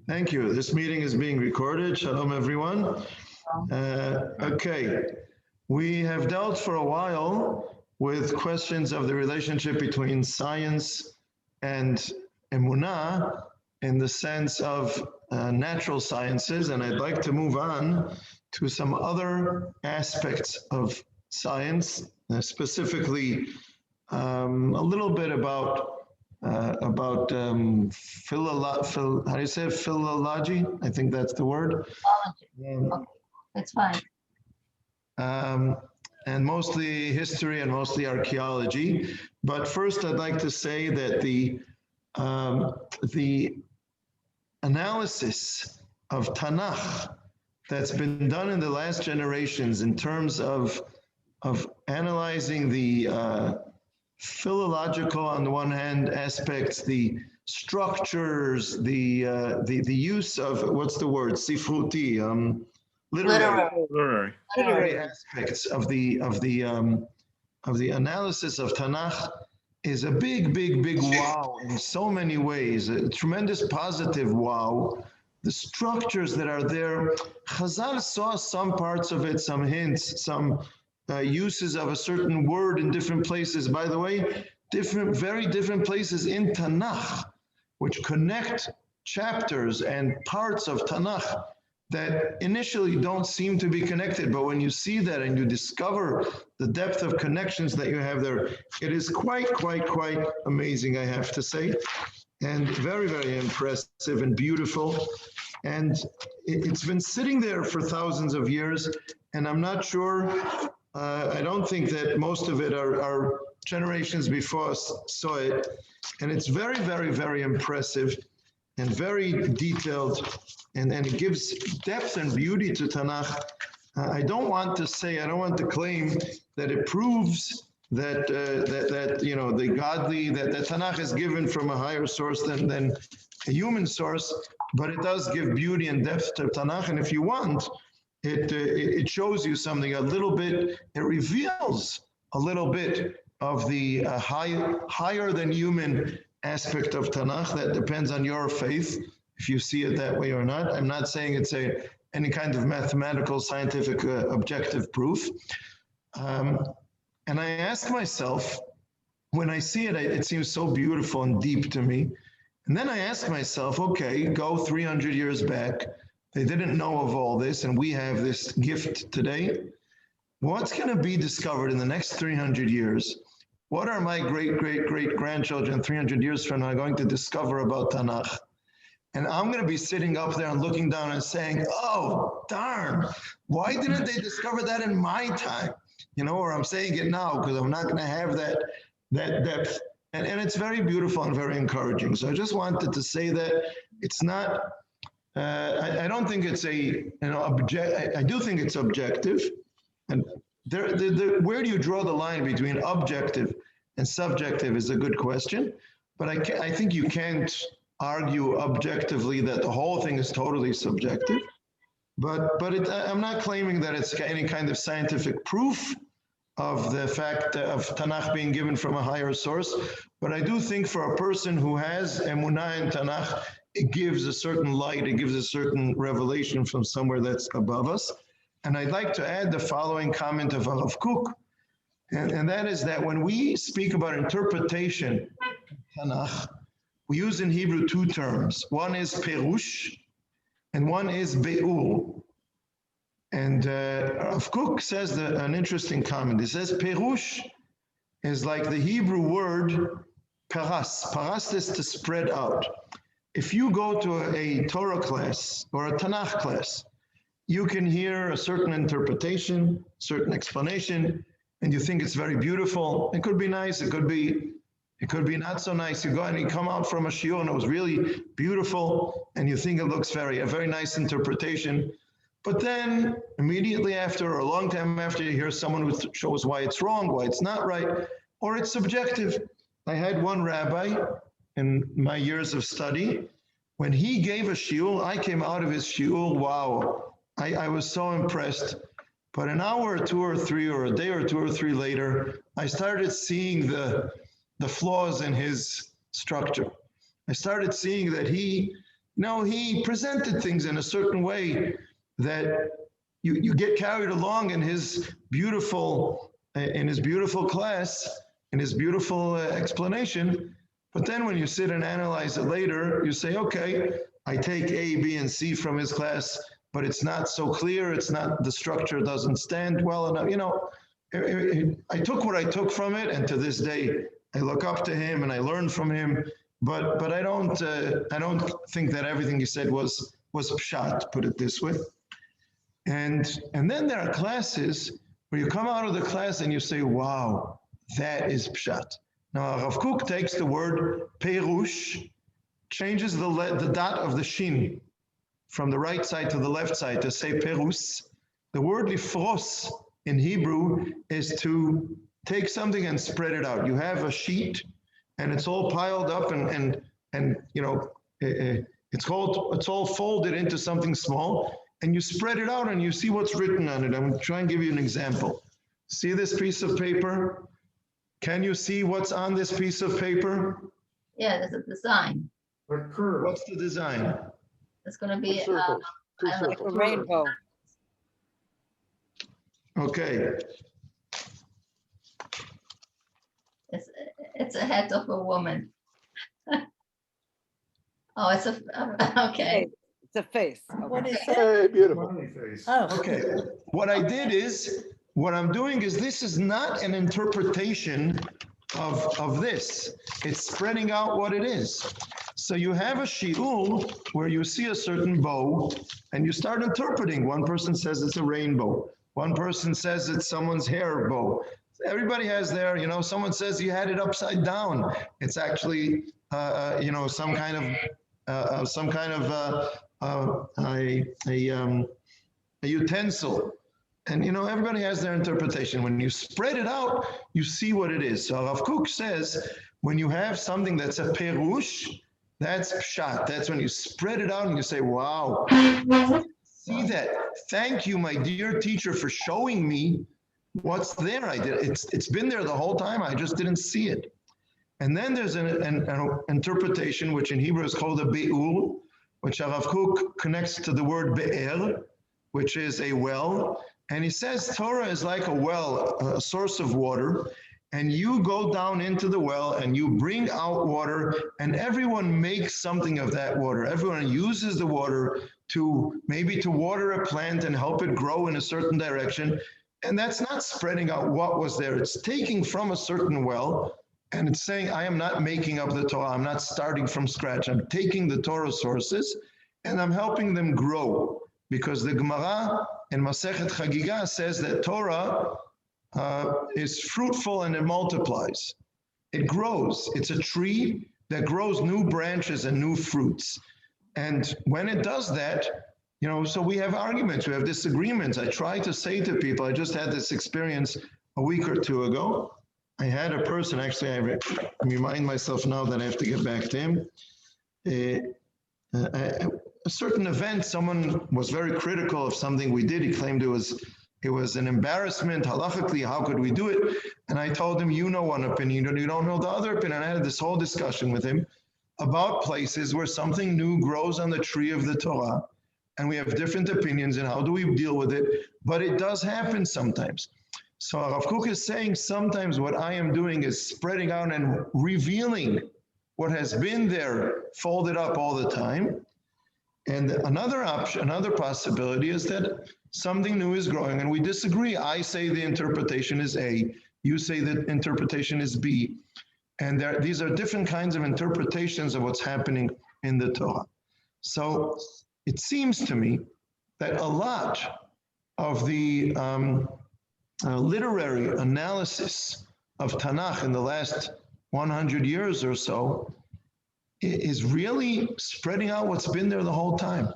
Thank you. This meeting is being recorded. Shalom, everyone. Okay, we have dealt for a while with questions of the relationship between science and Emunah in the sense of natural sciences, and I'd like to move on to some other aspects of science, specifically a little bit about how do you say it? Philology? I think that's the word. Okay, that's fine. And mostly history and mostly archaeology. But first, I'd like to say that the analysis of Tanakh that's been done in the last generations in terms of analyzing the philological, on the one hand, aspects, the structures, the use of, what's the word, sifruti, literary aspects of the analysis of Tanakh is a big wow in so many ways, a tremendous positive wow. The structures that are there, Chazal saw some parts of it, some hints, some uses of a certain word in different places. By the way, very different places in Tanakh, which connect chapters and parts of Tanakh that initially don't seem to be connected. But when you see that and you discover the depth of connections that you have there, it is quite amazing, I have to say, and very impressive and beautiful. And it's been sitting there for thousands of years, and I'm not sure, I don't think that most of it are generations before us saw it. And it's very impressive and very detailed, and it gives depth and beauty to Tanakh. I don't want to claim that it proves that you know, the godly, that Tanakh is given from a higher source than a human source, but it does give beauty and depth to Tanakh. And if you want, it shows you something a little bit, it reveals a little bit of the higher than human aspect of Tanakh. That depends on your faith, if you see it that way or not. I'm not saying it's any kind of mathematical, scientific, objective proof. And I ask myself, when I see it, it seems so beautiful and deep to me. And then I ask myself, okay, go 300 years back. They didn't know of all this, and we have this gift today. What's going to be discovered in the next 300 years? What are my great-grandchildren 300 years from now going to discover about Tanakh? And I'm going to be sitting up there and looking down and saying, oh, darn, why didn't they discover that in my time? You know, or I'm saying it now because I'm not going to have that depth. And it's very beautiful and very encouraging. So I just wanted to say that it's not, I don't think it's I do think it's objective. And where do you draw the line between objective and subjective is a good question. But I think you can't argue objectively that the whole thing is totally subjective. But I'm not claiming that it's any kind of scientific proof of the fact of Tanakh being given from a higher source. But I do think for a person who has Emunah in Tanakh, it gives a certain light, it gives a certain revelation from somewhere that's above us. And I'd like to add the following comment of Rav Kook, and that is that when we speak about interpretation of Tanakh, we use in Hebrew two terms. One is perush, and one is be'ur. And Rav Kook says an interesting comment. He says perush is like the Hebrew word paras. Paras is to spread out. If you go to a Torah class or a Tanakh class, you can hear a certain interpretation, certain explanation, and you think it's very beautiful. It could be nice, it could be not so nice. You go and you come out from a shiur and it was really beautiful, and you think it looks a very nice interpretation. But then immediately after, or a long time after, you hear someone who shows why it's wrong, why it's not right, or it's subjective. I had one rabbi in my years of study, when he gave a shiur, I came out of his shiur, wow, I was so impressed. But an hour or two or three, or a day or two or three later, I started seeing the flaws in his structure. I started seeing that he No, he presented things in a certain way that you get carried along in his beautiful class, in his beautiful explanation. But then when you sit and analyze it later, you say, okay, I take A, B, and C from his class, but it's not so clear. It's not, the structure doesn't stand well enough. I took what I took from it, and to this day, I look up to him and I learn from him. But I don't think that everything he said was pshat, put it this way. And then there are classes where you come out of the class and you say, wow, that is pshat. Now, Rav Kook takes the word perush, changes the dot of the shin from the right side to the left side to say perus. The word lifros in Hebrew is to take something and spread it out. You have a sheet and it's all piled up and it's all folded into something small, and you spread it out and you see what's written on it. I'm going to try and give you an example. See this piece of paper? Can you see what's on this piece of paper? Yeah, there's a design. What's the design? It's going to be Like a rainbow. Okay. it's a head of a woman. Oh, it's okay. It's a face. What is it? Hey, beautiful. Oh, Okay. What I'm doing is, this is not an interpretation of this. It's spreading out what it is. So you have a shiur where you see a certain bow and you start interpreting. One person says it's a rainbow. One person says it's someone's hair bow. Everybody has their, someone says you had it upside down. It's actually, some kind of a utensil. And, everybody has their interpretation. When you spread it out, you see what it is. So Rav Kook says, when you have something that's a perush, that's pshat. That's when you spread it out and you say, wow, see that. Thank you, my dear teacher, for showing me what's there. It's been there the whole time. I just didn't see it. And then there's an interpretation, which in Hebrew is called a be'ur, which Rav Kook connects to the word be'er, which is a well. And he says Torah is like a well, a source of water, and you go down into the well and you bring out water, and everyone makes something of that water. Everyone uses the water to water a plant and help it grow in a certain direction. And that's not spreading out what was there. It's taking from a certain well, and it's saying, I am not making up the Torah. I'm not starting from scratch. I'm taking the Torah sources and I'm helping them grow. Because the Gemara in Masechet Chagiga says that Torah is fruitful and it multiplies. It grows. It's a tree that grows new branches and new fruits. And when it does that, so we have arguments, we have disagreements. I try to say to people, I just had this experience a week or two ago. I had a person, actually, I remind myself now that I have to get back to him. A certain event, someone was very critical of something we did. He claimed it was an embarrassment, halachically, how could we do it? And I told him, you know one opinion, you don't know the other opinion. I had this whole discussion with him about places where something new grows on the tree of the Torah, and we have different opinions, and how do we deal with it? But it does happen sometimes. So Rav Kook is saying sometimes what I am doing is spreading out and revealing what has been there, folded up all the time. And another option, another possibility is that something new is growing and we disagree. I say the interpretation is A, you say the interpretation is B. And these are different kinds of interpretations of what's happening in the Torah. So it seems to me that a lot of the literary analysis of Tanakh in the last 100 years or so is really spreading out what's been there the whole time.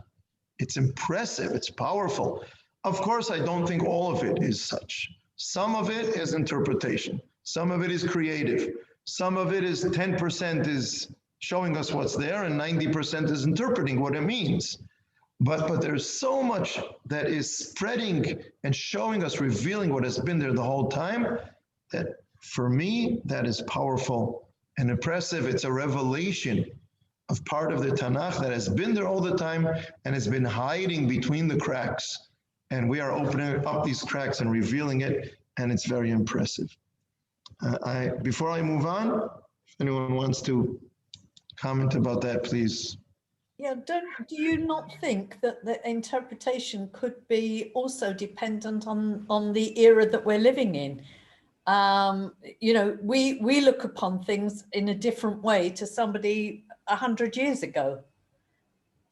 It's impressive, it's powerful. Of course, I don't think all of it is such. Some of it is interpretation. Some of it is creative. Some of it is 10% is showing us what's there and 90% is interpreting what it means. But there's so much that is spreading and showing us, revealing what has been there the whole time, that for me, that is powerful and impressive. It's a revelation of part of the Tanakh that has been there all the time and has been hiding between the cracks. And we are opening up these cracks and revealing it, and it's very impressive. Before I move on, if anyone wants to comment about that, please. Yeah, do you not think that the interpretation could be also dependent on the era that we're living in? You know, we look upon things in a different way to somebody 100 years ago.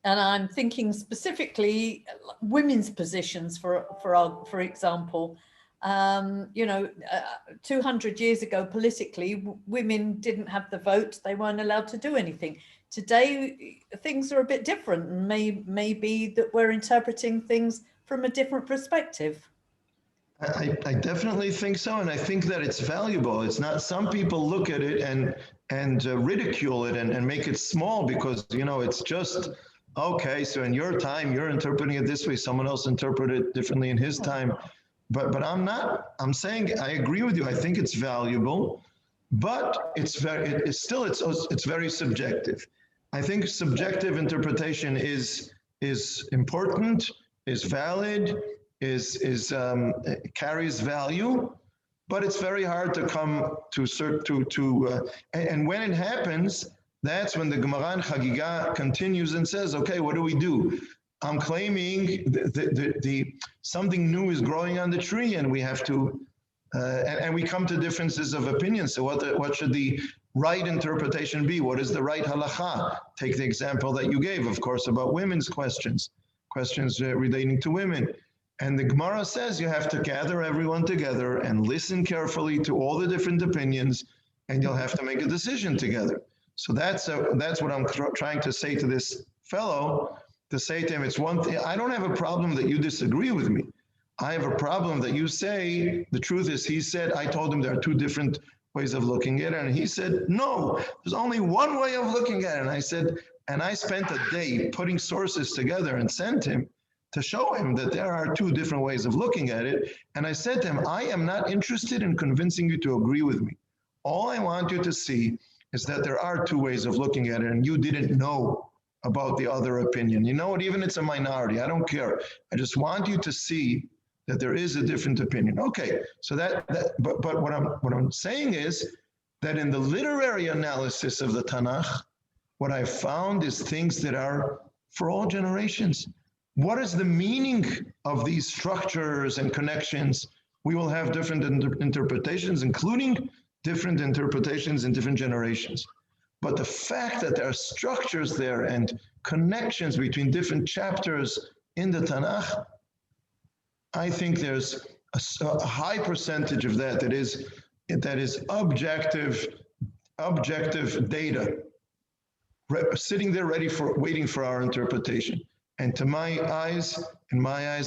And I'm thinking specifically women's positions, for example. You know, 200 years ago, politically, women didn't have the vote. They weren't allowed to do anything. Today, things are a bit different, and maybe that we're interpreting things from a different perspective. I definitely think so, and I think that it's valuable. It's not, some people look at it and ridicule it and make it small because, you know, it's just, okay, so in your time, you're interpreting it this way, someone else interpreted it differently in his time. But I'm not, I'm saying, I agree with you, I think it's valuable, but it's very subjective. I think subjective interpretation is important, is valid, carries value, but it's very hard to come to and when it happens, that's when the Gemara in Chagiga continues and says, okay, what do we do? I'm claiming something new is growing on the tree, and we have to, and we come to differences of opinion. So what should the right interpretation be? What is the right halacha? Take the example that you gave, of course, about women's questions relating to women. And the Gemara says you have to gather everyone together and listen carefully to all the different opinions, and you'll have to make a decision together. So that's what I'm trying to say to this fellow, to say to him, it's one thing, I don't have a problem that you disagree with me. I have a problem that you say, the truth is, he said, I told him there are two different ways of looking at it, and he said, no, there's only one way of looking at it. And I said, and I spent a day putting sources together and sent him to show him that there are two different ways of looking at it. And I said to him, I am not interested in convincing you to agree with me. All I want you to see is that there are two ways of looking at it, and you didn't know about the other opinion. You know what, even it's a minority, I don't care. I just want you to see that there is a different opinion. Okay, so but what I'm saying is that in the literary analysis of the Tanakh, what I found is things that are for all generations. What is the meaning of these structures and connections? We will have different interpretations, including different interpretations in different generations. But the fact that there are structures there and connections between different chapters in the Tanakh, I think there's a high percentage of that is objective data, sitting there waiting for our interpretation. And in my eyes,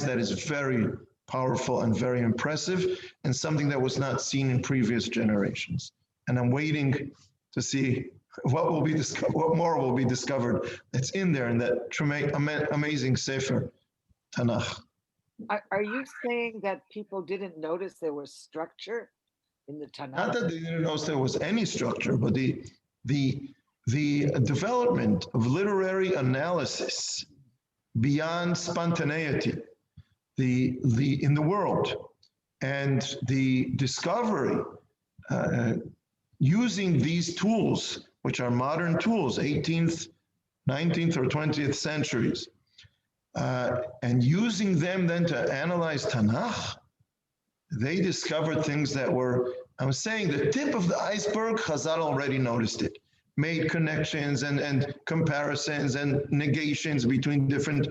that is very powerful and very impressive, and something that was not seen in previous generations. And I'm waiting to see what more will be discovered that's in there in that amazing Sefer Tanakh. Are you saying that people didn't notice there was structure in the Tanakh? Not that they didn't notice there was any structure, but the development of literary analysis beyond spontaneity, in the world, and the discovery using these tools, which are modern tools, 18th, 19th, or 20th centuries, and using them then to analyze Tanakh, they discovered things that were, I'm saying, the tip of the iceberg. Chazal already noticed it, made connections and comparisons and negations between different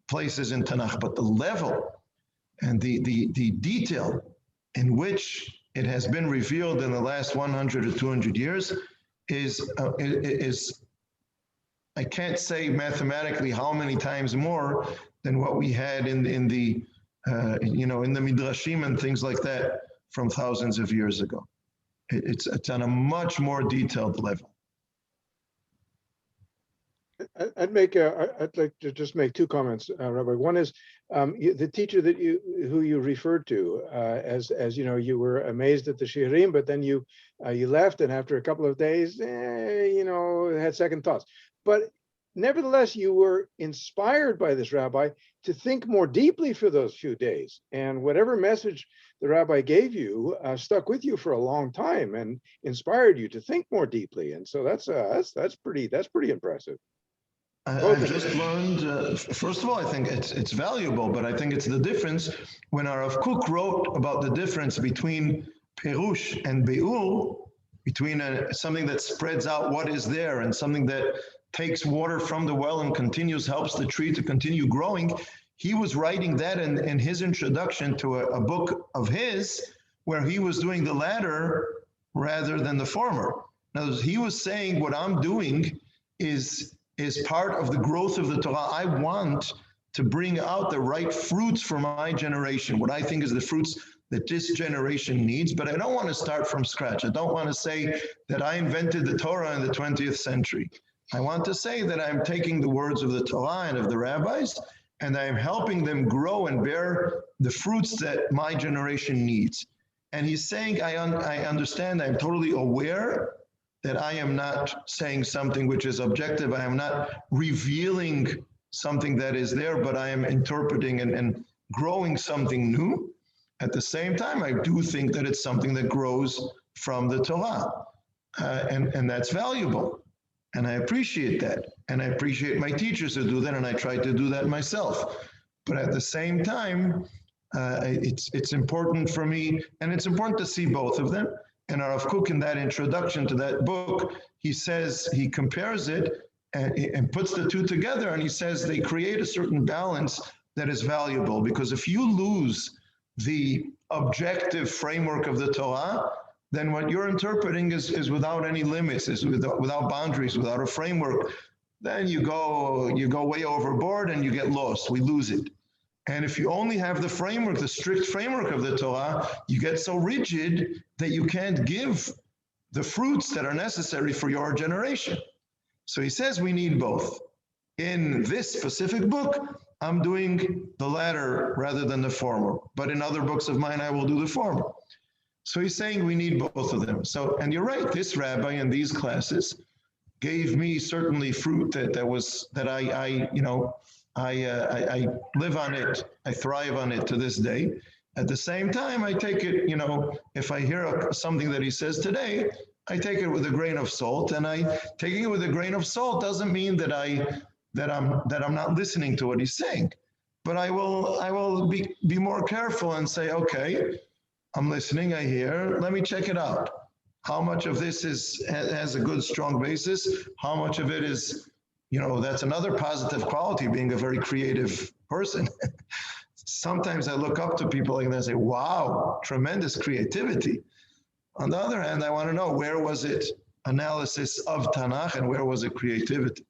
places in Tanakh. But the level and the detail in which it has been revealed in the last 100 or 200 years is I can't say mathematically how many times more than what we had in the Midrashim and things like that from thousands of years ago. It's on a much more detailed level. I'd like to just make two comments, Rabbi. One is the teacher who you referred to as you know, you were amazed at the shiurim, but then you left, and after a couple of days, had second thoughts. but nevertheless, you were inspired by this rabbi to think more deeply for those few days. And whatever message the rabbi gave you stuck with you for a long time and inspired you to think more deeply. And so that's pretty impressive. I've just learned, first of all, I think it's valuable, but I think it's the difference. When our Rav Kook wrote about the difference between Perush and Be'ul, between something that spreads out what is there and something that takes water from the well and helps the tree to continue growing, he was writing that in his introduction to a book of his, where he was doing the latter rather than the former. Now, he was saying what I'm doing is part of the growth of the Torah. I want to bring out the right fruits for my generation, what I think is the fruits that this generation needs, but I don't want to start from scratch. I don't want to say that I invented the Torah in the 20th century. I want to say that I'm taking the words of the Torah and of the rabbis, and I'm helping them grow and bear the fruits that my generation needs. And he's saying, I understand, I'm totally aware that I am not saying something which is objective. I am not revealing something that is there, but I am interpreting and growing something new. At the same time, I do think that it's something that grows from the Torah, and that's valuable. And I appreciate that. And I appreciate my teachers who do that, and I try to do that myself. But at the same time, it's important for me, and it's important to see both of them. And Rav Kook, in that introduction to that book, he says, he compares it and puts the two together, and he says they create a certain balance that is valuable. Because if you lose the objective framework of the Torah, then what you're interpreting is without any limits, is without boundaries, without a framework. Then you go way overboard and you get lost. We lose it. And if you only have the framework, the strict framework of the Torah, you get so rigid that you can't give the fruits that are necessary for your generation. So he says we need both. In this specific book, I'm doing the latter rather than the former. But in other books of mine, I will do the former. So he's saying we need both of them. So, and you're right, this rabbi in these classes gave me certainly fruit that I live on it, I thrive on it to this day. At the same time, I take it, if I hear something that he says today, I take it with a grain of salt. And taking it with a grain of salt doesn't mean that I'm not listening to what he's saying. But I will be more careful and say, okay, I'm listening, I hear, let me check it out. How much of this has a good, strong basis? How much of it is, that's another positive quality, being a very creative person. Sometimes I look up to people like that and say, wow, tremendous creativity. On the other hand, I want to know, where was it analysis of Tanakh and where was it creativity?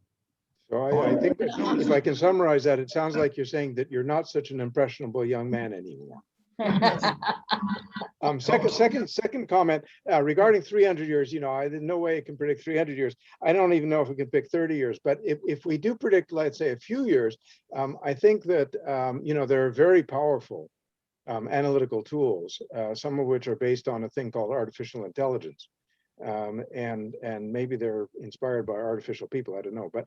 So I think if I can summarize that, it sounds like you're saying that you're not such an impressionable young man anymore. Second comment regarding 300 years. I in no way can predict 300 years. I don't even know if we can pick 30 years. But if we do predict, let's say, a few years, I think that there are very powerful analytical tools, some of which are based on a thing called artificial intelligence, and maybe they're inspired by artificial people. I don't know, but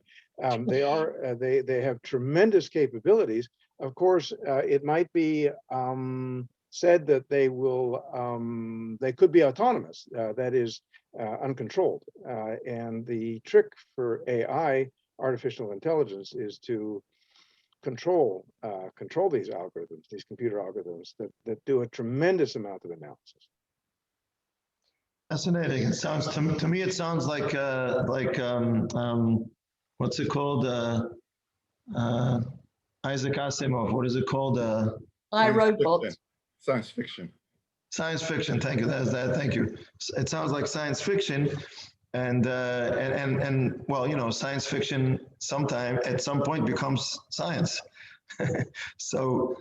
they have tremendous capabilities. Of course, it might be said that they could be autonomous, that is, uncontrolled. And the trick for AI, artificial intelligence, is to control these algorithms, these computer algorithms that do a tremendous amount of analysis. Fascinating. It sounds to me. It sounds like what's it called? Isaac Asimov. What is it called? iRobot. Science fiction. Science fiction. Thank you. That's that. Thank you. It sounds like science fiction, and well, science fiction at some point becomes science. So,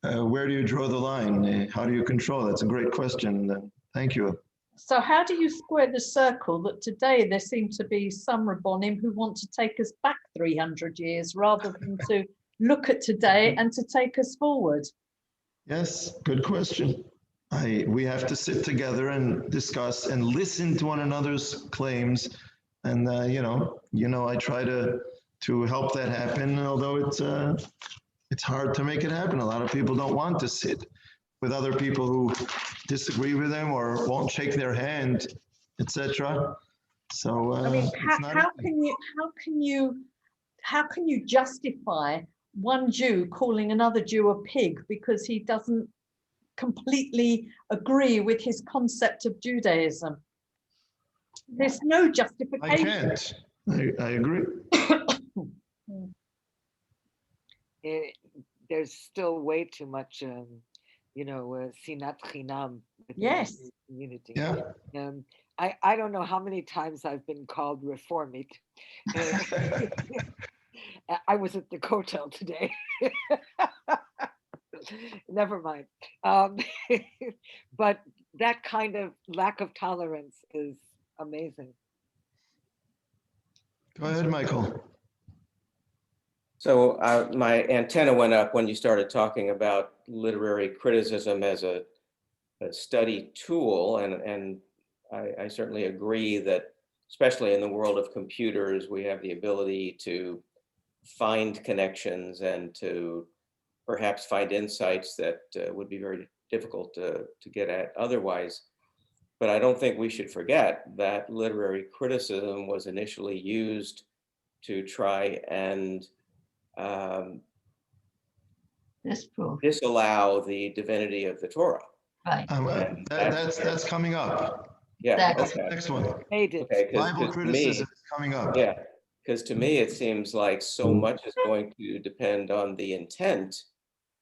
where do you draw the line? How do you control? That's a great question. Thank you. So how do you square the circle that today there seem to be some Rabbonim who want to take us back 300 years rather than to look at today and to take us forward? Yes, good question. We have to sit together and discuss and listen to one another's claims And I try to help that happen, although it's hard to make it happen. A lot of people don't want to sit with other people who disagree with them or won't shake their hand, etc. So I mean, it's not how easy. can you justify one Jew calling another Jew a pig because he doesn't completely agree with his concept of Judaism? There's no I justification. can't. I agree. There's still way too much, sinat chinam within Yes. the community. Yeah. I don't know how many times I've been called reformit. I was at the hotel today. Never mind. But that kind of lack of tolerance is amazing. Go ahead, Michael. So my antenna went up when you started talking about literary criticism as a study tool, and I certainly agree that, especially in the world of computers, we have the ability to find connections and to perhaps find insights that would be very difficult to get at otherwise. But I don't think we should forget that literary criticism was initially used to try and Disprove. disallow the divinity of the Torah. Right. And That's coming up. Yeah, That's okay. Next one. Made it. Okay, Bible because to criticism me, is coming up. yeah, because to me, it seems like so much is going to depend on the intent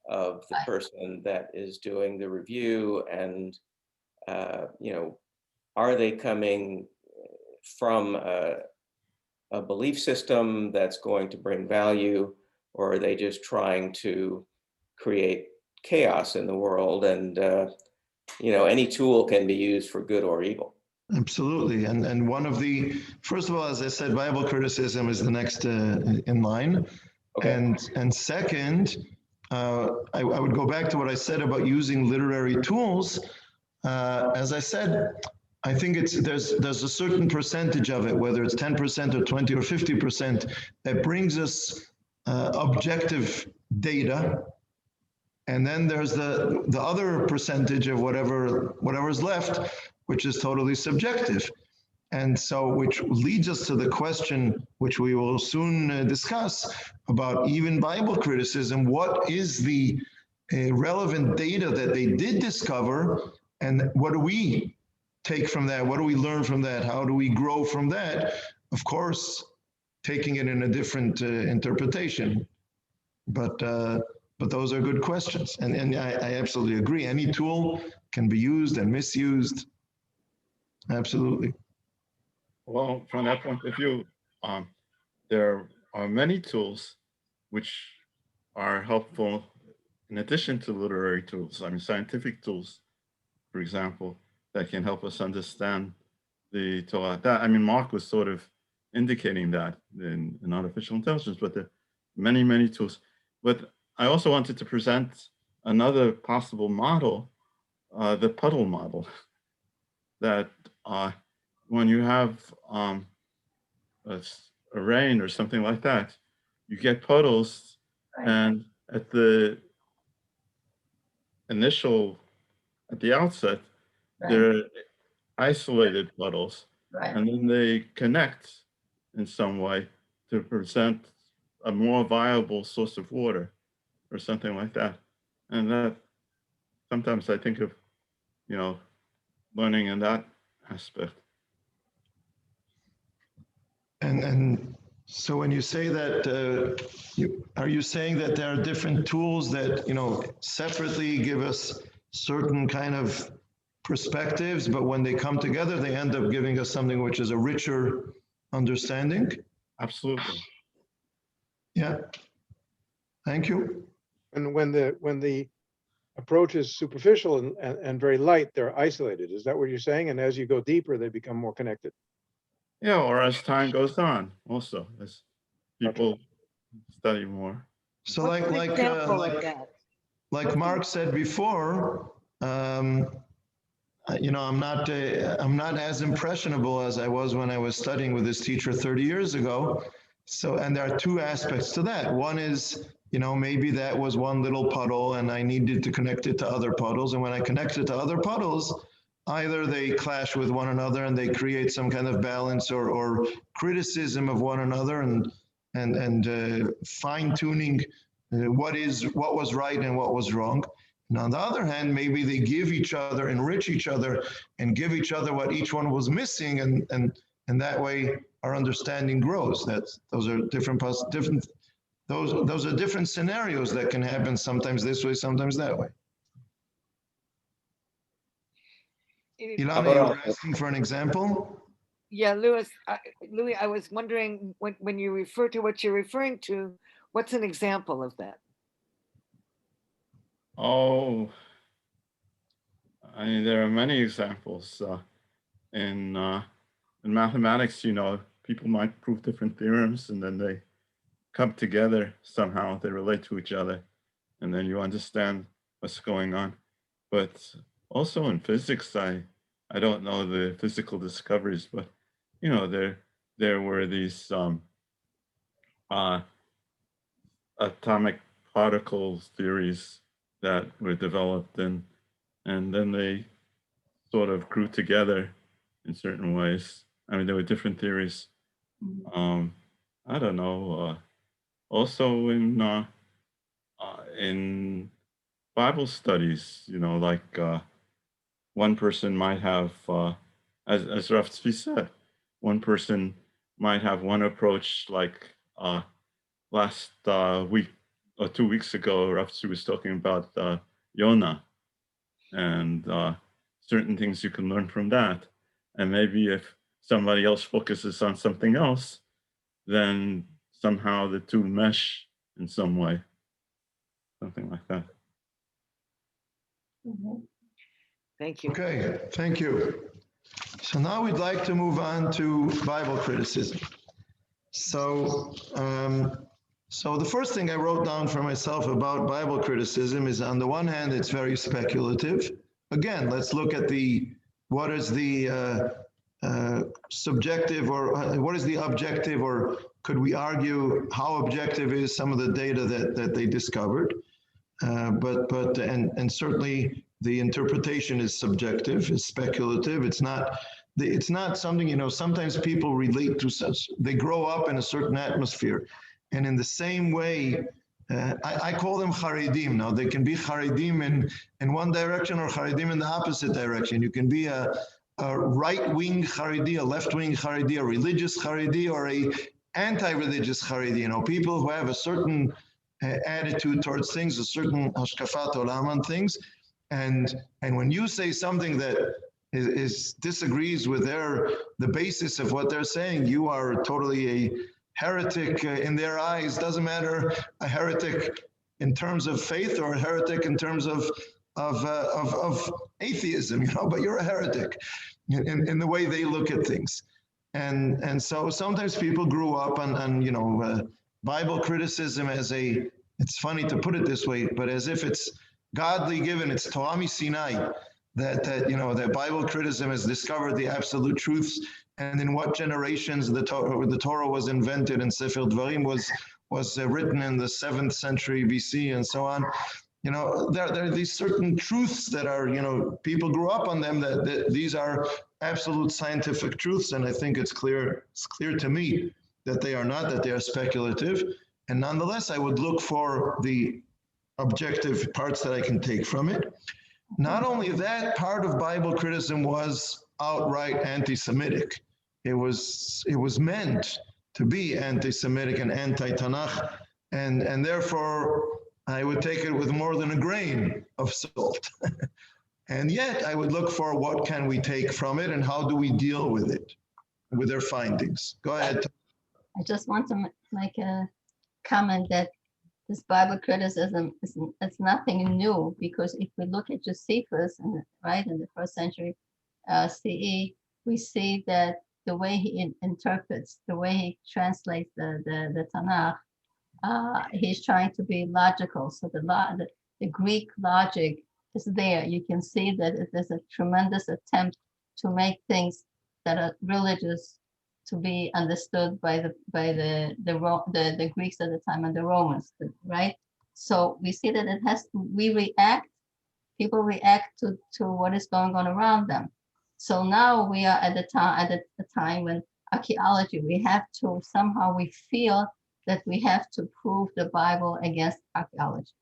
of the Right. person that is doing the review, and are they coming from a belief system that's going to bring value, or are they just trying to create chaos in the world? And any tool can be used for good or evil. Absolutely. And one of the, first of all, as I said, Bible criticism is the next in line. Okay. And second, I would go back to what I said about using literary tools. As I said, I think there's a certain percentage of it, whether it's 10% or 20 or 50%, that brings us objective data. And then there's the other percentage of whatever's left, which is totally subjective. And so, which leads us to the question, which we will soon discuss, about even Bible criticism. What is the relevant data that they did discover, and what do we take from that? What do we learn from that? How do we grow from that? Of course, taking it in a different interpretation. But those are good questions. And I absolutely agree. Any tool can be used and misused. Absolutely. Well, from that point of view, there are many tools which are helpful in addition to literary tools. I mean, scientific tools, for example, that can help us understand the Torah. Mark was sort of indicating that in artificial intelligence, but there are many, many tools. But I also wanted to present another possible model, the puddle model, that when you have a rain or something like that, you get puddles, Right. and at the outset, Right. they're isolated puddles, Right. and then they connect in some way to present a more viable source of water or something like that. And that sometimes I think of, learning in that aspect. And so when you say that, are you saying that there are different tools that, separately give us certain kind of perspectives, but when they come together, they end up giving us something which is a richer understanding? Absolutely. Yeah. Thank you. And when the approach is superficial and very light, they're isolated. Is that what you're saying? And as you go deeper, they become more connected. Yeah, or as time goes on, also as people study more. So What's an example of that? like Mark said before, I'm not as impressionable as I was when I was studying with this teacher 30 years ago. So, and there are two aspects to that. One is, maybe that was one little puddle and I needed to connect it to other puddles. And when I connect it to other puddles, either they clash with one another and they create some kind of balance or criticism of one another and fine tuning what was right and what was wrong. And on the other hand, maybe they give each other, enrich each other, and give each other what each one was missing, and that way our understanding grows. Those are different those are different scenarios that can happen. Sometimes this way, sometimes that way. Ilana, you were asking for an example? Yeah, Louis, I was wondering when you refer to what you're referring to, what's an example of that? Oh, I mean, there are many examples. In mathematics, people might prove different theorems and then they come together somehow, they relate to each other, and then you understand what's going on. But also in physics, I don't know the physical discoveries, but there were these atomic particles theories that were developed and then they sort of grew together in certain ways. I mean, there were different theories. I don't know. Also in Bible studies, like one person might have, as Rav Tzvi said, one person might have one approach. Like last week or 2 weeks ago, Rav Tzvi was talking about Yonah and certain things you can learn from that. And maybe if somebody else focuses on something else, then somehow the two mesh in some way, something like that. Thank you. Okay, thank you. So now we'd like to move on to Bible criticism. So, so the first thing I wrote down for myself about Bible criticism is, on the one hand, it's very speculative. Again, let's look at what is the subjective, or what is the objective, or could we argue how objective is some of the data that they discovered? And certainly the interpretation is subjective, is speculative. It's not something, sometimes people relate to such, they grow up in a certain atmosphere. And in the same way, I call them Haredim. Now, they can be Haredim in one direction or Haredim in the opposite direction. You can be a right-wing Haredi, a left-wing Haredi, a religious Haredi, or a anti-religious Haredi. People who have a certain attitude towards things, a certain hashkafat olam on things. And when you say something that disagrees with the basis of what they're saying, you are totally a heretic in their eyes. Doesn't matter a heretic in terms of faith or a heretic in terms of atheism, but you're a heretic in the way they look at things. And so sometimes people grew up on Bible criticism as it's funny to put it this way, but as if it's godly given, it's Torah Sinai, that Bible criticism has discovered the absolute truths, and in what generations the Torah was invented, and Sefer Dvarim was written in the 7th century BC and so on. There are these certain truths that are, people grew up on them, that these are absolute scientific truths, and I think it's clear to me that they are not, that they are speculative. And nonetheless, I would look for the objective parts that I can take from it. Not only that, part of Bible criticism was outright anti-Semitic. It was meant to be anti-Semitic and anti-Tanakh, and therefore I would take it with more than a grain of salt. And yet I would look for what can we take from it and how do we deal with it, with their findings. Go ahead. I just want to make a comment that this Bible criticism it's nothing new, because if we look at Josephus, in the 1st century CE, we see that the way he interprets, the way he translates the Tanakh, he's trying to be logical. So the Greek logic is there. You can see that it is a tremendous attempt to make things that are religious to be understood by the Greeks at the time and the Romans, right? So we see that it has to, people react to what is going on around them. So now we are at the time when archaeology, we feel that we have to prove the Bible against archaeology.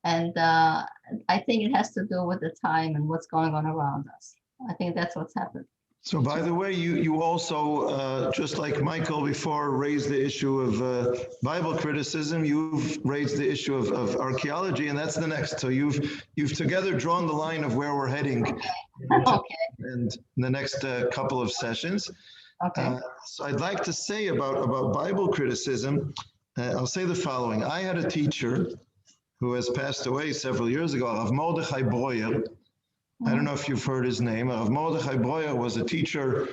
And I think it has to do with the time and what's going on around us. I think that's what's happened. So by the way, you also, just like Michael before raised the issue of Bible criticism, you've raised the issue of archaeology, and that's the next. So you've together drawn the line of where we're heading Okay. and in the next couple of sessions. Okay. So I'd like to say about Bible criticism, I'll say the following. I had a teacher who has passed away several years ago, Rav Mordechai Breuer. I don't know if you've heard his name. Rav Mordechai Breuer was a teacher.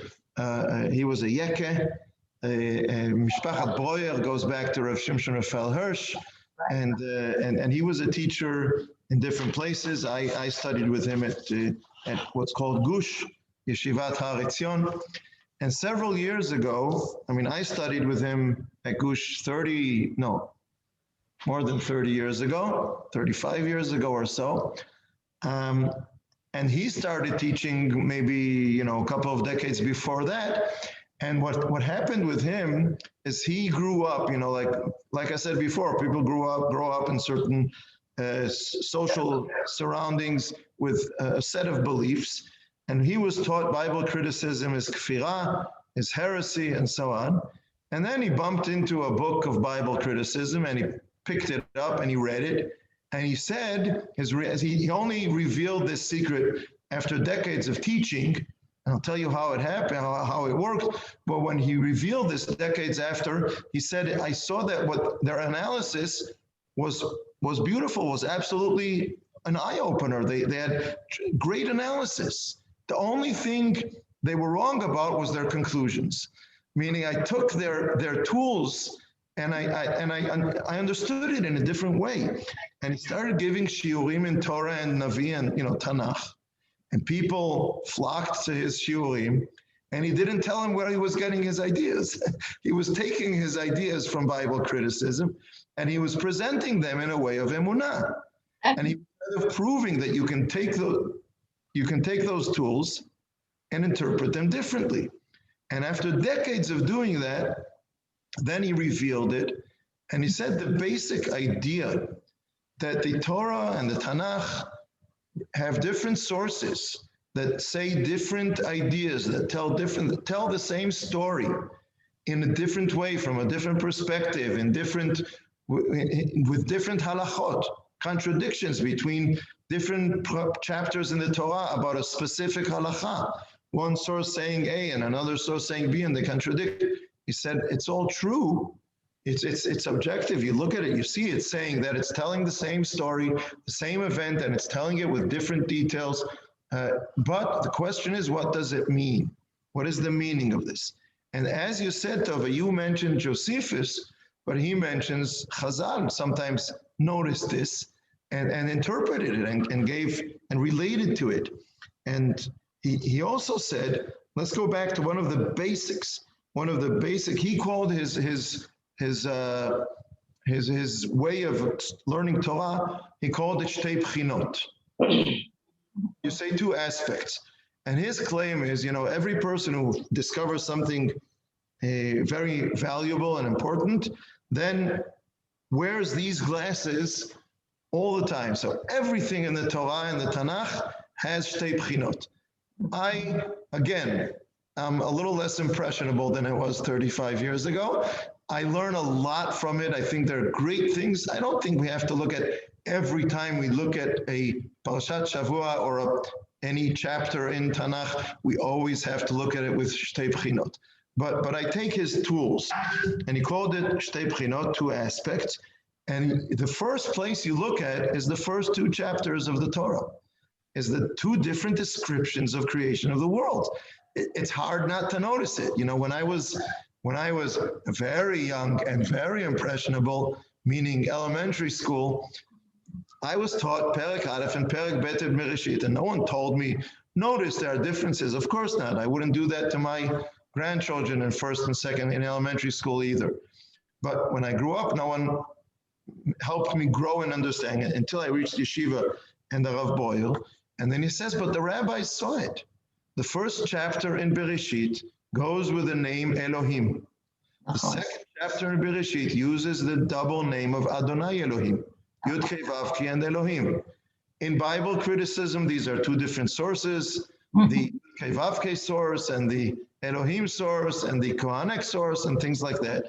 He was a Yeke. Mishpachat Breuer goes back to Rav Shimshon Raphael Hirsch. And he was a teacher in different places. I studied with him at what's called Gush, Yeshivat Har Etzion. And several years ago, I studied with him at Gush more than 30 years ago, 35 years ago or so. And he started teaching maybe, a couple of decades before that. And what happened with him is he grew up, like I said before, people grow up in certain social surroundings with a set of beliefs. And he was taught Bible criticism is kfirah, is heresy, and so on. And then he bumped into a book of Bible criticism, and he picked it up and he read it. And he said, he only revealed this secret after decades of teaching. And I'll tell you how it happened, how it worked. But when he revealed this decades after, he said, I saw that what their analysis was beautiful, was absolutely an eye-opener. They had great analysis. The only thing they were wrong about was their conclusions. Meaning I took their tools and I understood it in a different way. And he started giving shiurim in Torah and Navi and Tanakh. And people flocked to his shiurim. And he didn't tell them where he was getting his ideas. He was taking his ideas from Bible criticism and he was presenting them in a way of Emunah. And he was proving that you can take those tools and interpret them differently. And after decades of doing that, then he revealed it, and he said the basic idea that the Torah and the Tanakh have different sources that say different ideas, that tell the same story in a different way, from a different perspective, with different halachot, contradictions between different chapters in the Torah about a specific halacha. One source saying A and another source saying B, and they contradict. He said, it's all true. It's objective. You look at it, you see it's saying that it's telling the same story, the same event, and it's telling it with different details. But the question is, what does it mean? What is the meaning of this? And as you said, Tova, you mentioned Josephus, but he mentions Chazal sometimes noticed this and interpreted it and related to it. And he also said, let's go back to one of the basics. He called his way of learning Torah, he called it shtei bchinot. You say two aspects. And his claim is, every person who discovers something very valuable and important, then wears these glasses all the time. So everything in the Torah and the Tanakh has shtei bchinot. I'm a little less impressionable than I was 35 years ago. I learn a lot from it. I think there are great things. I don't think we have to look at every time we look at a Parashat Shavua or any chapter in Tanakh, we always have to look at it with shtei bchinot. But I take his tools, and he called it shtei bchinot, two aspects. And the first place you look at is the first two chapters of the Torah, is the two different descriptions of creation of the world. It's hard not to notice it. When I was very young and very impressionable, meaning elementary school, I was taught Perek Aleph and Perek Bet in Bereshit, and no one told me, notice there are differences. Of course not. I wouldn't do that to my grandchildren in first and second in elementary school either. But when I grew up, no one helped me grow in understanding it until I reached yeshiva and the Rav Boyle. And then he says, but the rabbis saw it. The first chapter in Bereshit goes with the name Elohim. The second chapter in Bereshit uses the double name of Adonai Elohim, Yud Kei Vav Ki and Elohim. In Bible criticism, these are two different sources, the Kei Vav Ki source and the Elohim source and the Kohanic source and things like that.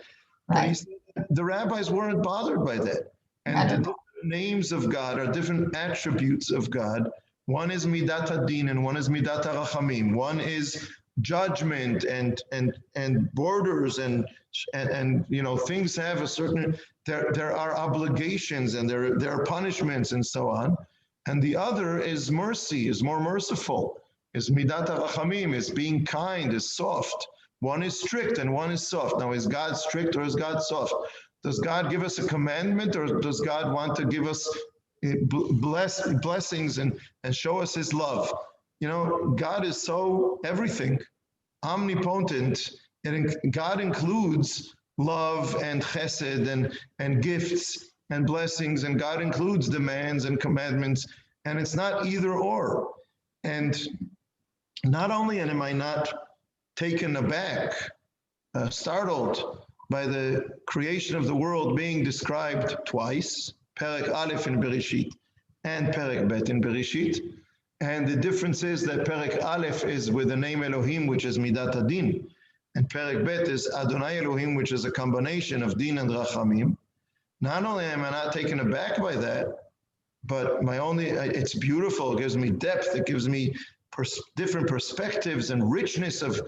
But he said the rabbis weren't bothered by that. And the different names of God are different attributes of God. One is Midat Hadin and one is Midat HaRachamim. One is judgment and borders and you know, things have a certain, there are obligations and there are punishments and so on. And the other is mercy, is more merciful, is Midat HaRachamim, is being kind, is soft. One is strict and one is soft. Now, is God strict or is God soft? Does God give us a commandment or does God want to give us blessings and show us his love? You know, God is so everything, omnipotent, and God includes love and chesed and gifts and blessings, and God includes demands and commandments, and it's not either or. And not only am I not taken aback, startled by the creation of the world being described twice, Perek Aleph in Bereshit and Perek Bet in Bereshit. And the difference is that Perek Aleph is with the name Elohim, which is Midat Hadin, and Perek Bet is Adonai Elohim, which is a combination of Din and Rachamim. Not only am I not taken aback by that, but it's beautiful. It gives me depth. It gives me different perspectives and richness of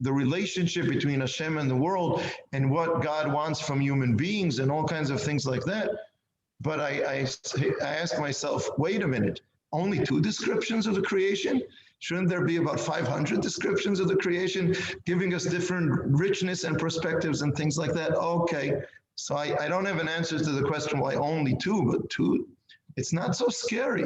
the relationship between Hashem and the world and what God wants from human beings and all kinds of things like that. But I ask myself, wait a minute, only 2 descriptions of the creation? Shouldn't there be about 500 descriptions of the creation, giving us different richness and perspectives and things like that? Okay, so I don't have an answer to the question why only 2, but 2, it's not so scary.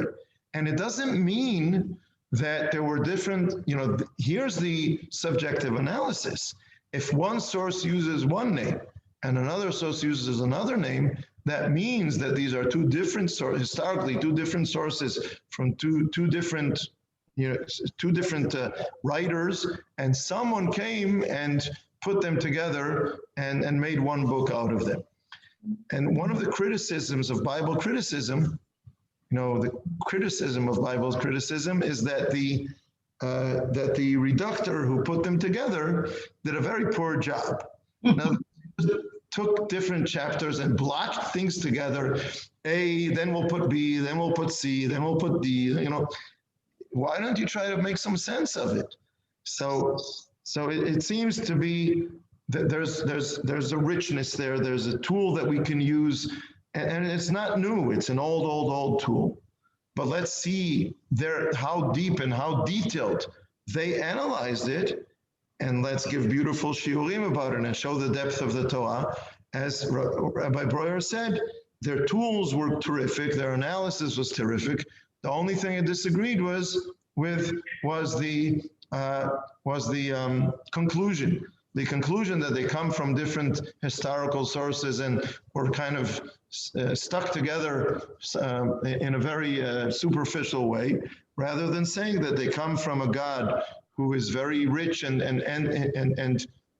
And it doesn't mean that there were different, you know, here's the subjective analysis. If one source uses one name and another source uses another name, that means that these are 2 different sources, historically 2 different sources from two different, you know, 2 different writers, and someone came and put them together and made one book out of them. And one of the criticisms of Bible criticism, you know, the criticism of Bible criticism is that the reductor who put them together did a very poor job. Now, took different chapters and blocked things together. A, then we'll put B, then we'll put C, then we'll put D. You know, why don't you try to make some sense of it? So it seems to be that there's a richness there. There's a tool that we can use. And it's not new, it's an old tool. But let's see how deep and how detailed they analyzed it, and let's give beautiful shiurim about it and show the depth of the Torah. As Rabbi Breuer said, their tools were terrific, their analysis was terrific. The only thing I disagreed with was the conclusion. The conclusion that they come from different historical sources and were kind of stuck together in a very superficial way, rather than saying that they come from a God who is very rich and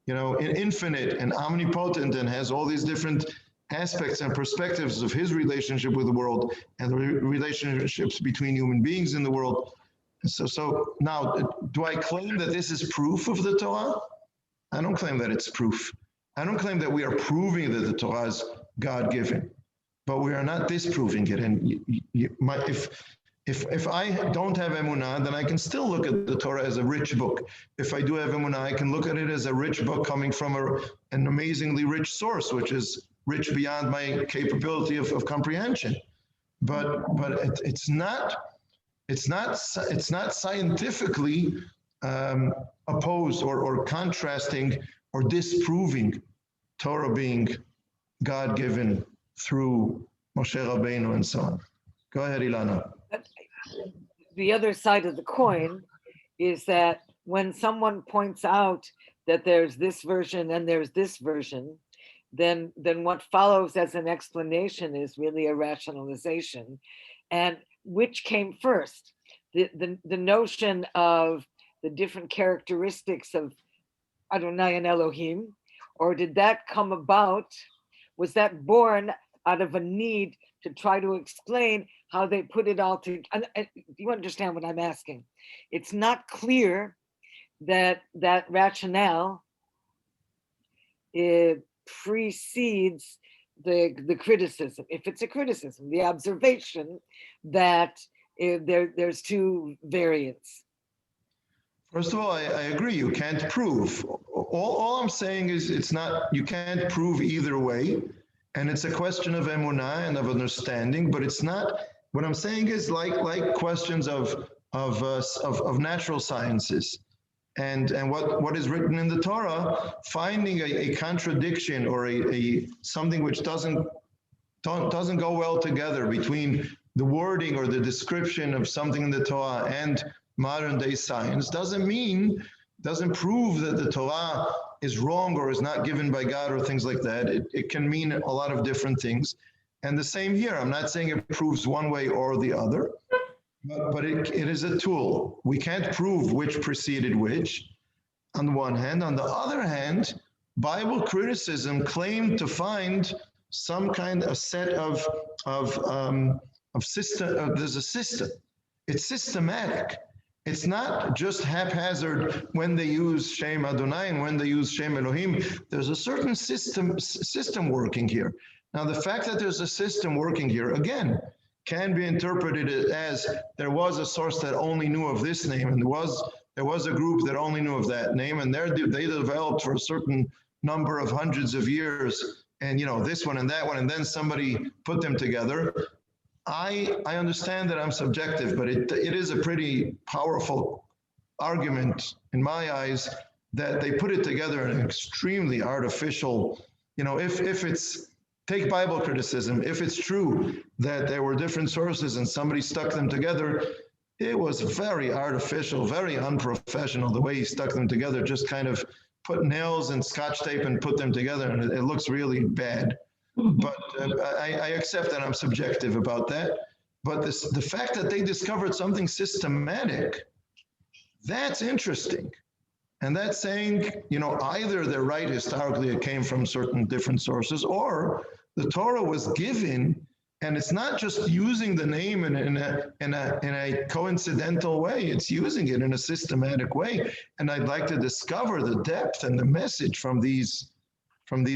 you know, infinite and omnipotent and has all these different aspects and perspectives of his relationship with the world and the relationships between human beings in the world. So now, do I claim that this is proof of the Torah? I don't claim that it's proof. I don't claim that we are proving that the Torah is God-given, but we are not disproving it. And if I don't have Emunah, then I can still look at the Torah as a rich book. If I do have Emunah, I can look at it as a rich book coming from an amazingly rich source, which is rich beyond my capability of comprehension. But it's not scientifically opposed or contrasting or disproving Torah being God-given through Moshe Rabbeinu and so on. Go ahead, Ilana. The other side of the coin is that when someone points out that there's this version and there's this version, then what follows as an explanation is really a rationalization. And which came first? The notion of the different characteristics of Adonai and Elohim, or did that come about? Was that born out of a need to try to explain how they put it all together? You understand what I'm asking? It's not clear that rationale precedes the criticism. If it's a criticism, the observation that there's two variants. First of all, I agree. You can't prove. All I'm saying is you can't prove either way. And it's a question of emunah and of understanding, but it's not, what I'm saying is like questions of natural sciences. And what is written in the Torah, finding a contradiction or a something which doesn't go well together between the wording or the description of something in the Torah and modern day science doesn't prove that the Torah is wrong or is not given by God or things like that. It can mean a lot of different things. And the same here. I'm not saying it proves one way or the other, but it is a tool. We can't prove which preceded which on the one hand. On the other hand, Bible criticism claimed to find some kind of set of system. There's a system. It's systematic. It's not just haphazard when they use Shem Adonai and when they use Shem Elohim. There's a certain system working here. Now, the fact that there's a system working here, again, can be interpreted as there was a source that only knew of this name, and there was a group that only knew of that name, and they developed for a certain number of hundreds of years, and this one and that one, and then somebody put them together. I understand that I'm subjective, but it is a pretty powerful argument in my eyes that they put it together in an extremely artificial, if it's, take Bible criticism, if it's true that there were different sources and somebody stuck them together, it was very artificial, very unprofessional, the way he stuck them together, just kind of put nails and Scotch tape and put them together, and it looks really bad. But I accept that I'm subjective about that. But the fact that they discovered something systematic, that's interesting. And that's saying, either they're right historically, it came from certain different sources, or the Torah was given, and it's not just using the name in a coincidental way, it's using it in a systematic way. And I'd like to discover the depth and the message from these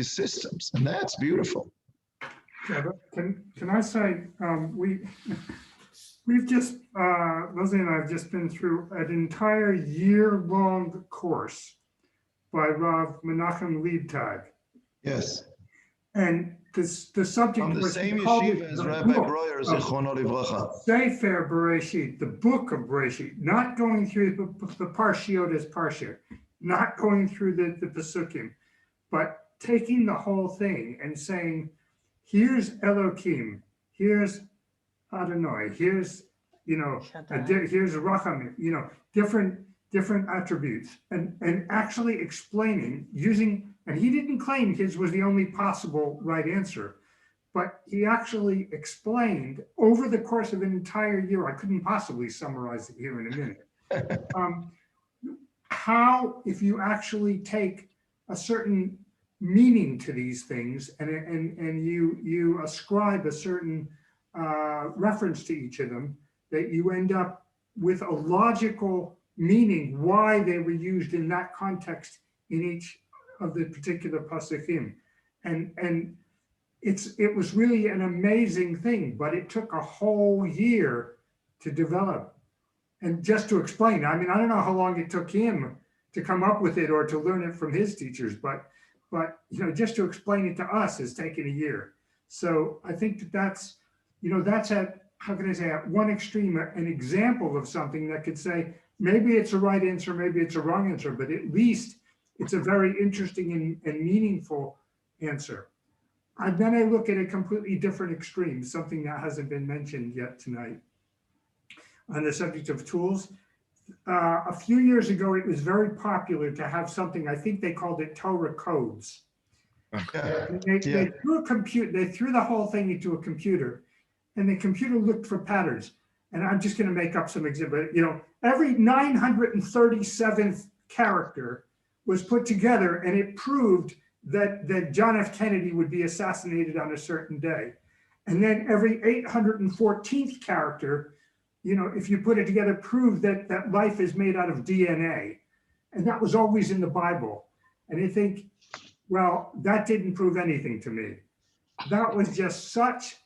systems, and that's beautiful. Yeah, but can I say, we've just, Leslie and I have just been through an entire year-long course by Rav Menachem Liebtag. Yes. And the subject From the was same yeshiva as Rabbi Breuer, Zichrono Livracha. Sefer Bereshit, the book of Bereshit, not going through the Parshiot as Parsha, not going through the Pesukim, but taking the whole thing and saying, here's Elohim, here's Adonai, here's, here's Rachamim, different attributes, and actually explaining using, and he didn't claim his was the only possible right answer, but he actually explained over the course of an entire year, I couldn't possibly summarize it here in a minute, how, if you actually take a certain meaning to these things and you ascribe a certain reference to each of them, that you end up with a logical meaning why they were used in that context in each of the particular pasukim. And it was really an amazing thing, but it took a whole year to develop. And just to explain, I mean, I don't know how long it took him to come up with it or to learn it from his teachers, but just to explain it to us has taken a year. So I think that's at, how can I say, at one extreme, an example of something that could say, maybe it's a right answer, maybe it's a wrong answer, but at least it's a very interesting and meaningful answer. then I look at a completely different extreme, something that hasn't been mentioned yet tonight. On the subject of tools, a few years ago, it was very popular to have something, I think they called it Torah codes. Yeah. They threw the whole thing into a computer, and the computer looked for patterns. And I'm just going to make up some example. Every 937th character was put together, and it proved that John F. Kennedy would be assassinated on a certain day. And then every 814th character, if you put it together, proved that life is made out of DNA. And that was always in the Bible. And I think, well, that didn't prove anything to me. That was just such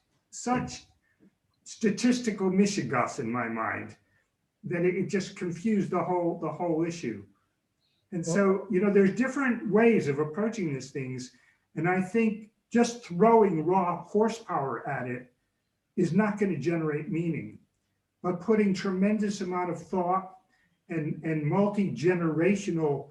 statistical mishigas in my mind that it just confused the whole issue. And so, there's different ways of approaching these things. And I think just throwing raw horsepower at it is not going to generate meaning. But putting tremendous amount of thought and multi-generational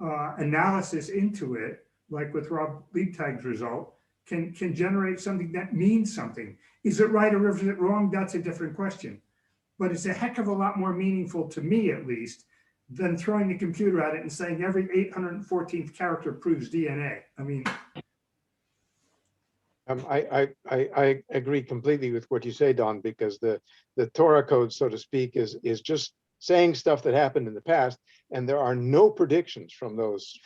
analysis into it, like with Rob Liebteig's result, can generate something that means something. Is it right or is it wrong? That's a different question. But it's a heck of a lot more meaningful, to me at least, than throwing the computer at it and saying every 814th character proves DNA. I mean, I agree completely with what you say, Don, because the Torah code, so to speak, is just saying stuff that happened in the past, and there are no predictions from those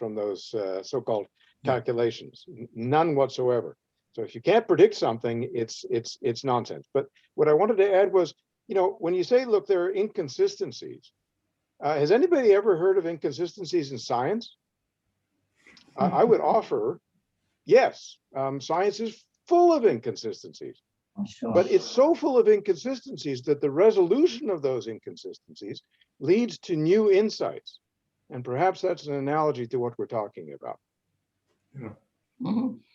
so-called calculations, none whatsoever. So if you can't predict something, it's nonsense. But what I wanted to add was, when you say, look, there are inconsistencies, has anybody ever heard of inconsistencies in science? I would offer, yes, science is full of inconsistencies. Sure. But it's so full of inconsistencies that the resolution of those inconsistencies leads to new insights. And perhaps that's an analogy to what we're talking about.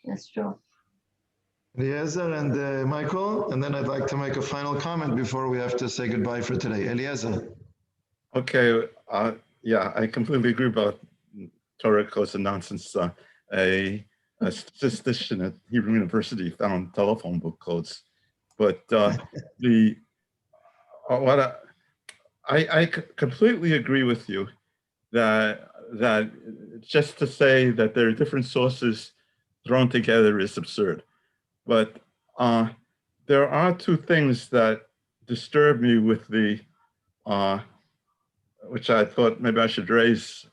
That's true. Eliezer and Michael, and then I'd like to make a final comment before we have to say goodbye for today. Eliezer. Okay, yeah, I completely agree about Torah codes and nonsense. A statistician at Hebrew University found telephone book codes, but I completely agree with you that just to say that there are different sources thrown together is absurd. But there are two things that disturb me with the which I thought maybe I should raise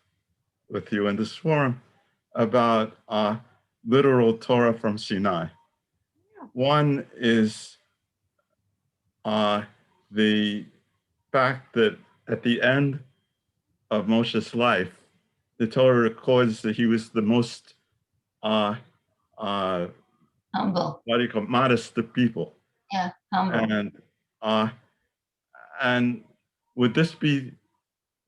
with you in this forum about literal Torah from Sinai. One is the fact that at the end of Moshe's life, the Torah records that he was the most Humble. what do you call it, modest of people. Yeah, humble. And would this be,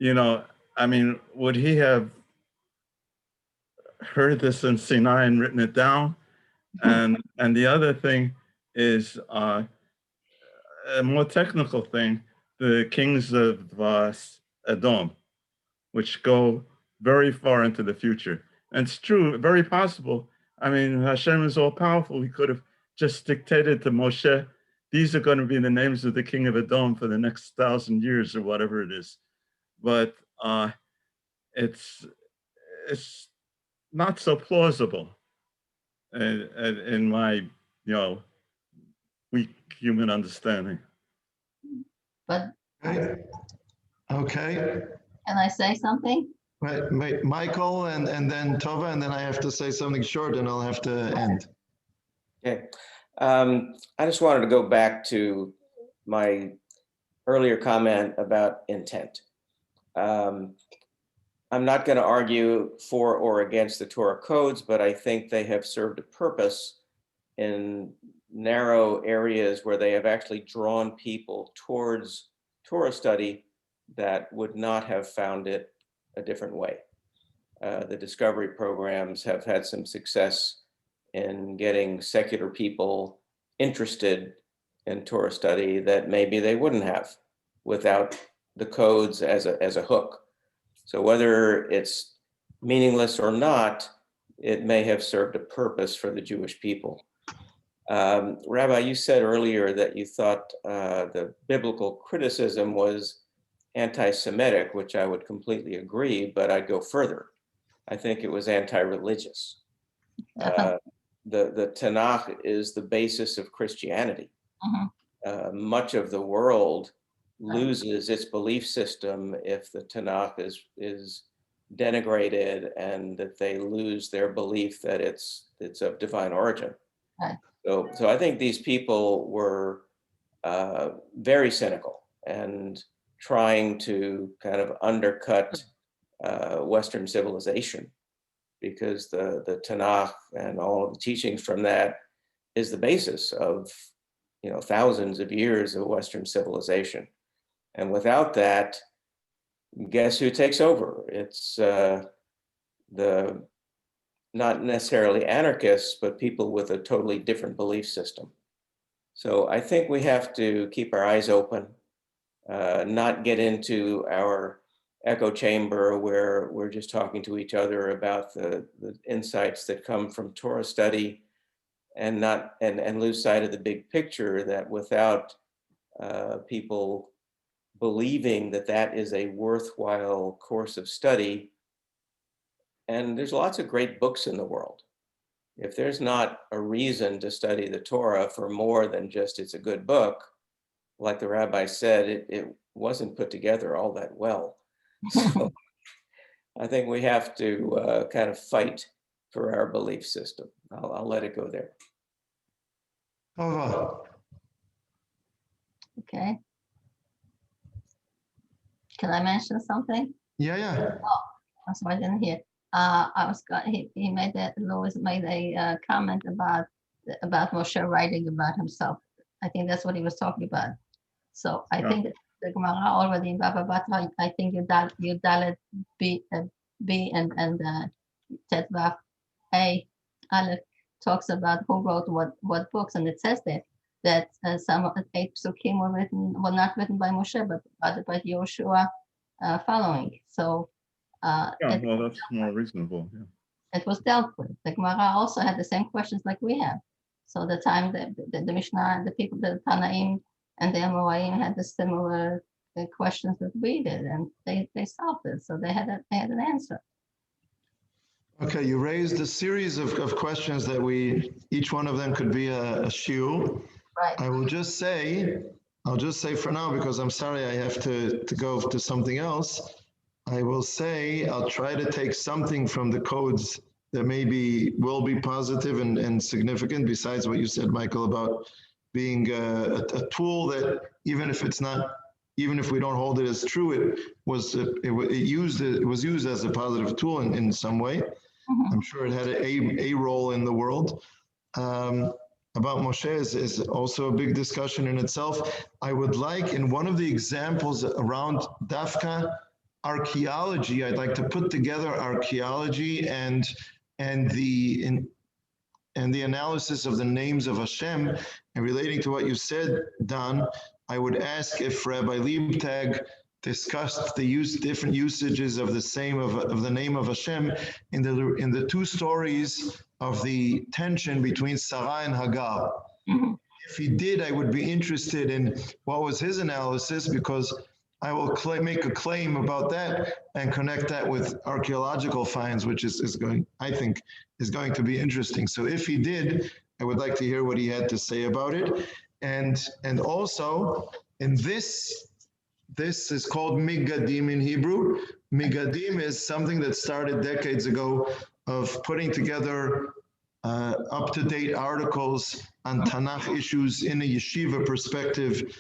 I mean, would he have heard this in Sinai and written it down? And the other thing is a more technical thing, the kings of Edom, which go very far into the future. And it's true, very possible. I mean, Hashem is all powerful. He could have just dictated to Moshe, these are going to be the names of the king of Edom for the next 1,000 years or whatever it is. But it's not so plausible in my, weak human understanding. But Okay. can I say something? Wait, Michael and then Tova, and then I have to say something short and I'll have to end. Okay. I just wanted to go back to my earlier comment about intent. I'm not going to argue for or against the Torah codes, but I think they have served a purpose in narrow areas where they have actually drawn people towards Torah study that would not have found it a different way. The discovery programs have had some success in getting secular people interested in Torah study that maybe they wouldn't have without the codes as a hook. So whether it's meaningless or not, it may have served a purpose for the Jewish people. Rabbi, you said earlier that you thought the biblical criticism was anti-Semitic, which I would completely agree, but I'd go further. I think it was anti-religious. The Tanakh is the basis of Christianity. Much of the world loses its belief system if the Tanakh is denigrated, and that they lose their belief that it's of divine origin. Right. So I think these people were very cynical and trying to kind of undercut Western civilization, because the Tanakh and all of the teachings from that is the basis of, thousands of years of Western civilization. And without that, guess who takes over? It's the not necessarily anarchists, but people with a totally different belief system. So I think we have to keep our eyes open, not get into our echo chamber where we're just talking to each other about the insights that come from Torah study, and lose sight of the big picture, that without people believing that that is a worthwhile course of study, and there's lots of great books in the world. If there's not a reason to study the Torah for more than just it's a good book, like the rabbi said, it wasn't put together all that well. So I think we have to kind of fight for our belief system. I'll let it go there. Okay. Can I mention something? Yeah. I'm sorry, I didn't hear. He made that, Louis made a comment about Moshe writing about himself. I think that's what he was talking about. So I think the Gemara already in Baba Batra, I think Yudalet B and Tetvaf A Aleph talks about who wrote what books, and it says there that some 8 psukim were not written by Moshe, but rather by Yoshua following. So well, that's more reasonable. Yeah. it was dealt with. The Gemara also had the same questions like we have. So the time the Mishnah, the people, the Tanaim and the Amoraim had the similar questions that we did, and they solved it. So they had an answer. Okay, you raised a series of questions that each one of them could be a shiur. Right. I'll just say for now, because I'm sorry I have to go to something else. I will say I'll try to take something from the codes that will be positive and significant, besides what you said, Michael, about being a tool that even if we don't hold it as true, it was used as a positive tool in some way. I'm sure it had a role in the world. About Moshe is also a big discussion in itself. I would like, in one of the examples around Dafka archaeology, I'd like to put together archaeology and the analysis of the names of Hashem. And relating to what you said, Don, I would ask if Rabbi Liebtag discussed the different usages of the name of Hashem in the 2 stories of the tension between Sarah and Hagar. If he did, I would be interested in what was his analysis, because I will make a claim about that and connect that with archaeological finds, which I think is going to be interesting. So if he did, I would like to hear what he had to say about it. And also, in this is called Migadim in Hebrew. Migadim is something that started decades ago of putting together up-to-date articles on Tanakh issues in a yeshiva perspective,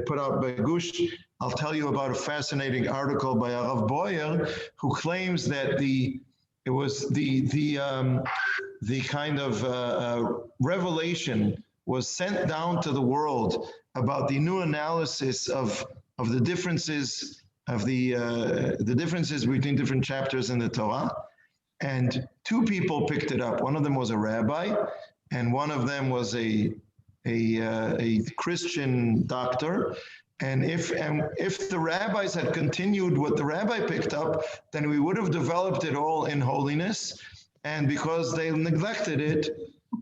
put out by Gush. I'll tell you about a fascinating article by Arav Boyer, who claims that it was the kind of revelation was sent down to the world about the new analysis of the differences the differences between different chapters in the Torah. And 2 people picked it up. One of them was a rabbi, and one of them was a Christian doctor. And if the rabbis had continued what the rabbi picked up, then we would have developed it all in holiness. And because they neglected it,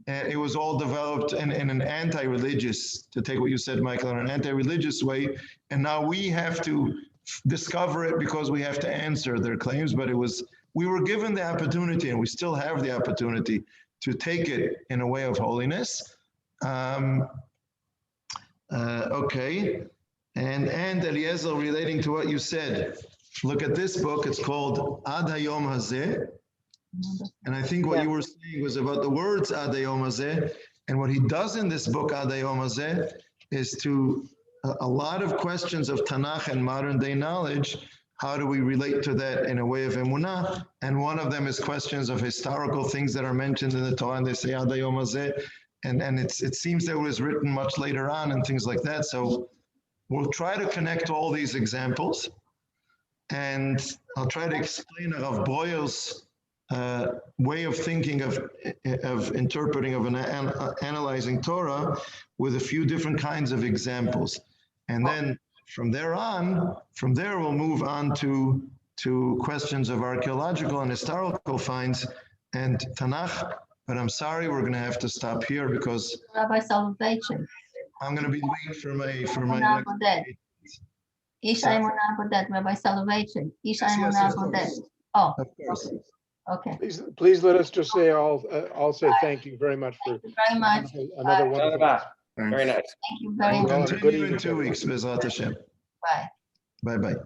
And it was all developed in an anti-religious, to take what you said, Michael, in an anti-religious way. And now we have to discover it because we have to answer their claims. But we were given the opportunity, and we still have the opportunity to take it in a way of holiness. Okay. And Eliezer, relating to what you said, look at this book. It's called Ad Hayom Hazeh. And I think what you were saying was about the words Ad Hayom Hazeh. And what he does in this book, Ad Hayom Hazeh, is to a lot of questions of Tanakh and modern day knowledge. How do we relate to that in a way of Emunah? And one of them is questions of historical things that are mentioned in the Torah, and they say Ad Hayom Hazeh. And it seems that it was written much later on and things like that. So we'll try to connect all these examples. And I'll try to explain Rav Breuer's way of thinking of interpreting, of analyzing Torah with a few different kinds of examples. And then from there we'll move on to questions of archaeological and historical finds and Tanakh. But I'm sorry, we're going to have to stop here because Rabbi Soloveitchik. I'm going to be late for my Emunah next Bodet. Isha Emunah Bodet, Rabbi Soloveitchik. Isha Yes, Emunah of Bodet. course. Oh, Of course. okay. Please let us just say I'll say thank you very much for Thank you very much. another wonderful. Very nice. Thank you very Well, much. good Continue in evening, 2 weeks, Bezrat Hashem. Bye. Bye-bye.